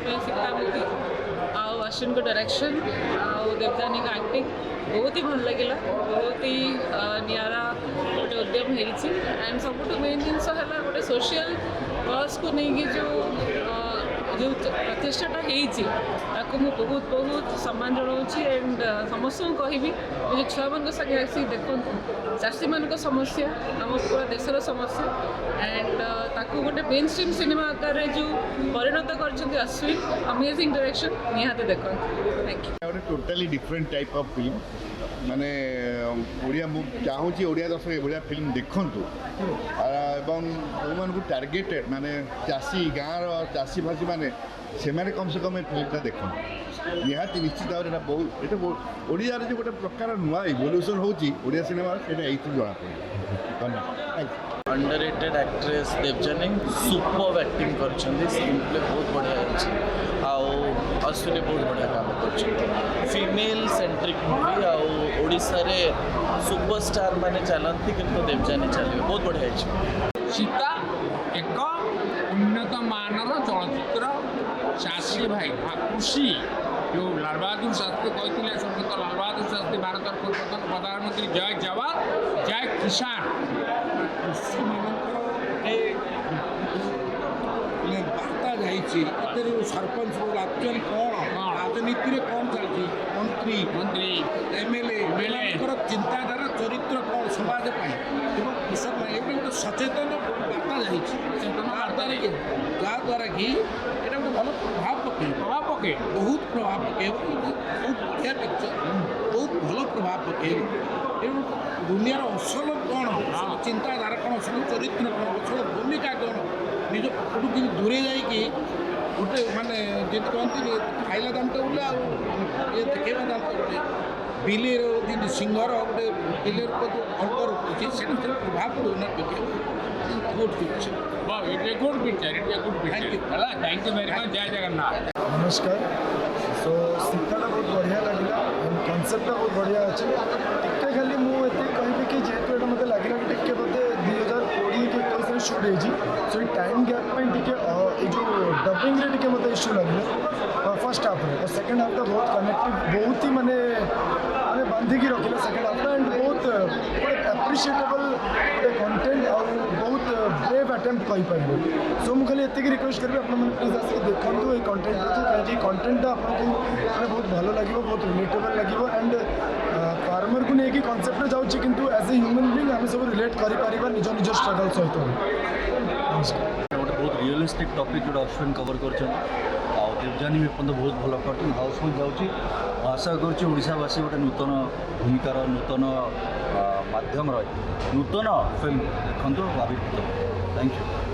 पे सीता मूवी आउ अश्विन को डायरेक्शन आउ देवजानी का एक्टिंग बहुत ही भल लगे बहुत ही निरा गोटे उद्यम होती एंड सब मेन जिनस है गोटे सोशल कज को लेकिन जो प्रचेषाटा होती बहुत बहुत सम्मान जनाऊँगी एंड समस्त कहबी जो छुआ मान सागे आसी देखु चाषी मान समस्या आम पूरा देशर समस्या एंड ताकू गोटे मेन स्ट्रीम सिनेमा आकार जो परिणत कर अश्विन अमेजिंग डायरेक्शन निहाती देखो thank you totally different type of film माने ओडिया मु चाहूँगी ओडिया दर्शक एभलिया फिल्म देखूँ एवं जो टार्गेटेड माने चाषी गाँव चाषी भाषी मैंने से कम से कम फिल्मटा देखूँ निहाती निश्चित भाव में बहुत ये ओडिया जो गोटे प्रकार नुआ इवोल्यूशन होडिया सिनेमा से जना पड़े धन्यवाद। Underrated actress Devjani super acting कर स्क्रीन प्ले बहुत बढ़िया है अश्विनी बहुत बढ़िया काम कर फीमेल सेंट्रिक मूवी आड़शा सुपरस्टार माने चलती किंतु देवजानी चलिए बहुत बढ़िया है। सीता एक उन्नत मानर चलचित्र चाषी भाई कृषि जो लाल बहादुर शास्त्री कहते स्वर्गत लाल बहादुर शास्त्री भारत पूर्वतन प्रधानमंत्री जय जवान जय किसान कृषि बार्ता जाइए सरपंच एक्चुअल कौन राजनीति कौन चलती मंत्री एमएलए चिंताधारा चरित्र कौन समाज कृषक गोटे सचेतन बार्ता जाइए जहाँद्वारा कि ये गोटे भल प्रभाव पके बहुत प्रभाव पके बहुत बढ़िया पिक्चर बहुत भल प्रभाव पके दुनियार असल कौन चिंताधारा कौन असल चरित्र कौन असल भूमिका कौन निज पटू दूरे जाइए गोटे माने जी कहती खाइला दामटा बोले ये देखा दामटा गोटे बिलेर सिंहर गोटे बिलेर अंक रखुच्छे से प्रभाव पड़ना good picture good picture thank you very much जय जगन्नाथ। नमस्कार सो सीताटा बहुत बढ़िया लगे कनसेप्टा बहुत बढ़िया अच्छे टे खाली मुझे कहबी कि जेहेतु ये मतलब लगे कि टे बोधे 2020 कि 21 सुट हो सो टाइम गैप टे जो डबिंग टे मतलब इश्यू लगे फर्स्ट हाफ में और सेकेंड हाफ बहुत कनेक्टिव बहुत ही माने हमें बांधिकी रखिला सेकेंड हाफ एंड बहुत गोटे एप्रिशिएटेबल गोटे कंटेंट और बहुत ब्रेव अटेम्प्ट कहीपर सो मुझे खाली ये रिक्वेस्ट करी आप प्लीज आसिक देखो ये कंटेंट कहीं कंटेंटा आपको मैंने बहुत भल लगे बहुत रिलेटेबल लगे एंड फार्मर को लेकिन कनसेप्ट जाऊँगी किंतु एज ए ह्यूमन बीइंग आम सब रिलेट कर निज निज स्ट्रगल सहित नमस्कार। गोटे बहुत रियलिस्टिक टॉपिक जो अश्विन कवर कर देवजानी भी बहुत भल कर हाउसफुल जाऊँगी आशा करशावासी गोटे नूतन भूमिकार नूतन माध्यम नूतन फिल्म देखते भावित थैंक यू।